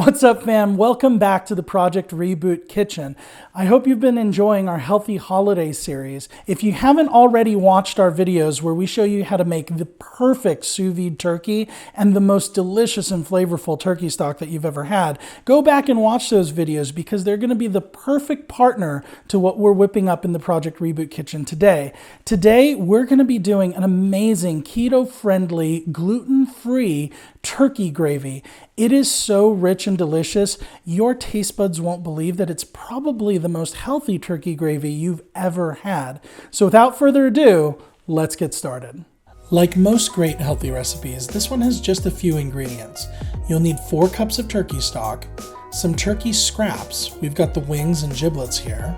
What's up, fam? Welcome back to the Project Reboot Kitchen. I hope you've been enjoying our Healthy Holiday series. If you haven't already watched our videos where we show you how to make the perfect sous vide turkey and the most delicious and flavorful turkey stock that you've ever had, go back and watch those videos because they're going to be the perfect partner to what we're whipping up in the Project Reboot Kitchen today. Today, we're going to be doing an amazing keto-friendly, gluten-free turkey gravy. It is so rich and delicious, your taste buds won't believe that it's probably the most healthy turkey gravy you've ever had. So without further ado, let's get started. Like most great healthy recipes, this one has just a few ingredients. You'll need 4 cups of turkey stock, some turkey scraps, we've got the wings and giblets here,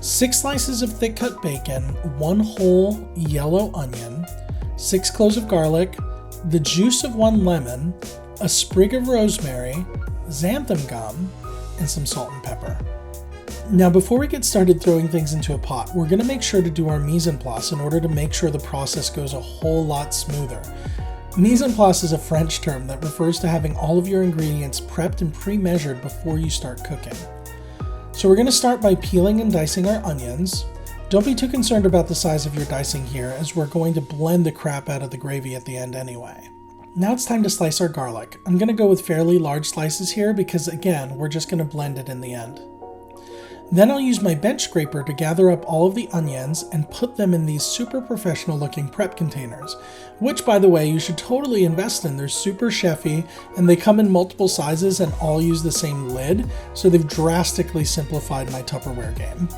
6 slices of thick cut bacon, 1 whole yellow onion, 6 cloves of garlic, the juice of 1 lemon, a sprig of rosemary, xanthan gum, and some salt and pepper. Now before we get started throwing things into a pot, we're going to make sure to do our mise en place in order to make sure the process goes a whole lot smoother. Mise en place is a French term that refers to having all of your ingredients prepped and pre-measured before you start cooking. So we're going to start by peeling and dicing our onions. Don't be too concerned about the size of your dicing here, as we're going to blend the crap out of the gravy at the end anyway. Now it's time to slice our garlic. I'm going to go with fairly large slices here because, again, we're just going to blend it in the end. Then I'll use my bench scraper to gather up all of the onions and put them in these super professional looking prep containers, which, by the way, you should totally invest in. They're super chefy and they come in multiple sizes and all use the same lid, so they've drastically simplified my Tupperware game.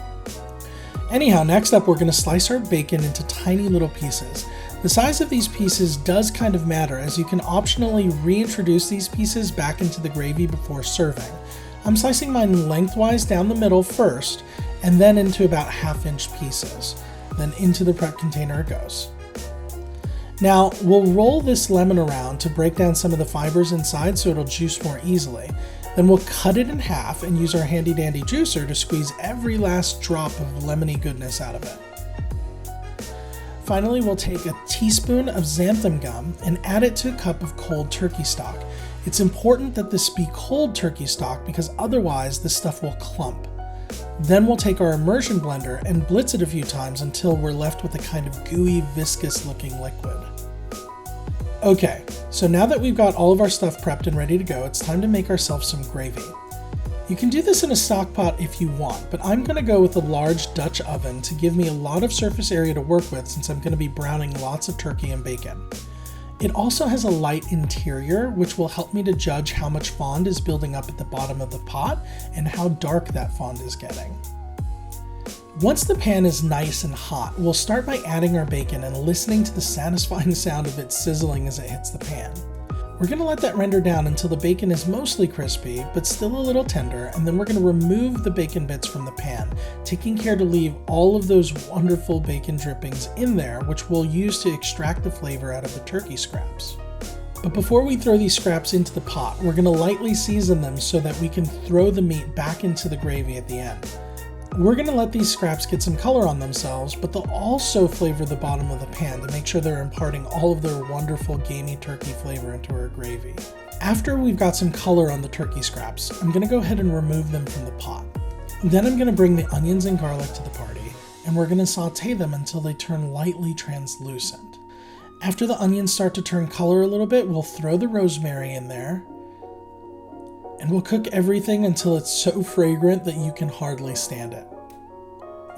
Anyhow, next up we're going to slice our bacon into tiny little pieces. The size of these pieces does kind of matter, as you can optionally reintroduce these pieces back into the gravy before serving. I'm slicing mine lengthwise down the middle first, and then into about 1/2-inch pieces. Then into the prep container it goes. Now, we'll roll this lemon around to break down some of the fibers inside so it'll juice more easily. Then we'll cut it in half and use our handy dandy juicer to squeeze every last drop of lemony goodness out of it. Finally, we'll take a teaspoon of xanthan gum and add it to a cup of cold turkey stock. It's important that this be cold turkey stock because otherwise this stuff will clump. Then we'll take our immersion blender and blitz it a few times until we're left with a kind of gooey, viscous looking liquid. Okay, so now that we've got all of our stuff prepped and ready to go, it's time to make ourselves some gravy. You can do this in a stock pot if you want, but I'm going to go with a large Dutch oven to give me a lot of surface area to work with since I'm going to be browning lots of turkey and bacon. It also has a light interior, which will help me to judge how much fond is building up at the bottom of the pot and how dark that fond is getting. Once the pan is nice and hot, we'll start by adding our bacon and listening to the satisfying sound of it sizzling as it hits the pan. We're going to let that render down until the bacon is mostly crispy, but still a little tender, and then we're going to remove the bacon bits from the pan, taking care to leave all of those wonderful bacon drippings in there, which we'll use to extract the flavor out of the turkey scraps. But before we throw these scraps into the pot, we're going to lightly season them so that we can throw the meat back into the gravy at the end. We're going to let these scraps get some color on themselves, but they'll also flavor the bottom of the pan to make sure they're imparting all of their wonderful gamey turkey flavor into our gravy. After we've got some color on the turkey scraps, I'm going to go ahead and remove them from the pot. Then I'm going to bring the onions and garlic to the party, and we're going to saute them until they turn lightly translucent. After the onions start to turn color a little bit, we'll throw the rosemary in there, and we'll cook everything until it's so fragrant that you can hardly stand it.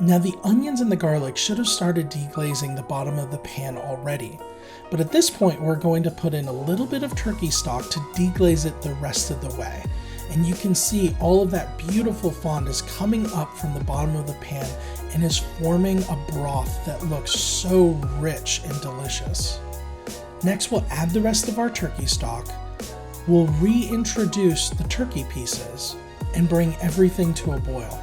Now the onions and the garlic should have started deglazing the bottom of the pan already, but at this point we're going to put in a little bit of turkey stock to deglaze it the rest of the way. And you can see all of that beautiful fond is coming up from the bottom of the pan and is forming a broth that looks so rich and delicious. Next, we'll add the rest of our turkey stock. We'll reintroduce the turkey pieces and bring everything to a boil.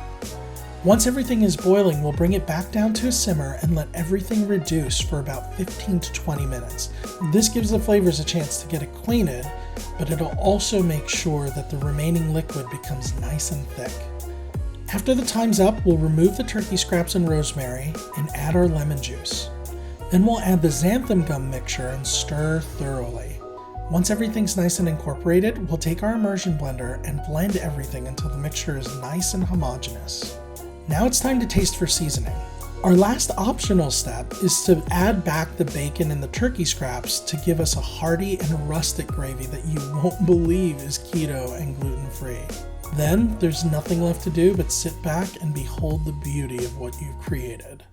Once everything is boiling, we'll bring it back down to a simmer and let everything reduce for about 15 to 20 minutes. This gives the flavors a chance to get acquainted, but it'll also make sure that the remaining liquid becomes nice and thick. After the time's up, we'll remove the turkey scraps and rosemary and add our lemon juice. Then we'll add the xanthan gum mixture and stir thoroughly. Once everything's nice and incorporated, we'll take our immersion blender and blend everything until the mixture is nice and homogeneous. Now it's time to taste for seasoning. Our last optional step is to add back the bacon and the turkey scraps to give us a hearty and rustic gravy that you won't believe is keto and gluten-free. Then there's nothing left to do but sit back and behold the beauty of what you've created.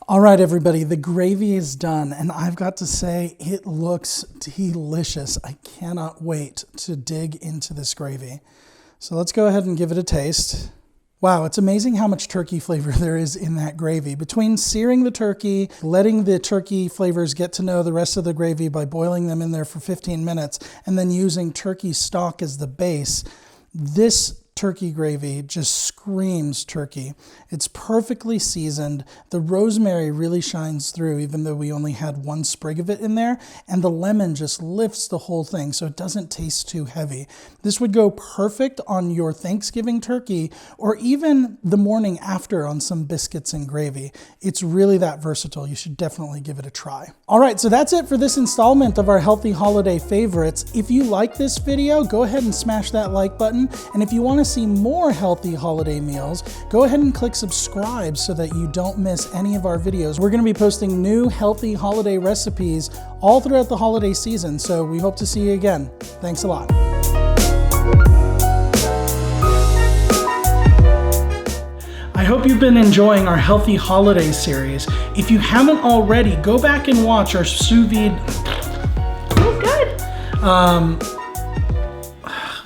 All right, everybody, the gravy is done, and I've got to say it looks delicious. I cannot wait to dig into this gravy. So let's go ahead and give it a taste. Wow, it's amazing how much turkey flavor there is in that gravy. Between searing the turkey, letting the turkey flavors get to know the rest of the gravy by boiling them in there for 15 minutes, and then using turkey stock as the base, this turkey gravy just screams turkey. It's perfectly seasoned. The rosemary really shines through, even though we only had one sprig of it in there, and the lemon just lifts the whole thing so it doesn't taste too heavy. This would go perfect on your Thanksgiving turkey or even the morning after on some biscuits and gravy. It's really that versatile. You should definitely give it a try. All right, so that's it for this installment of our Healthy Holiday Favorites. If you like this video, go ahead and smash that like button. And if you want to see more healthy holiday meals, go ahead and click subscribe so that you don't miss any of our videos. We're going to be posting new healthy holiday recipes all throughout the holiday season, so we hope to see you again. Thanks a lot. I hope you've been enjoying our Healthy Holiday series. If you haven't already, go back and watch our sous vide. Oh, good.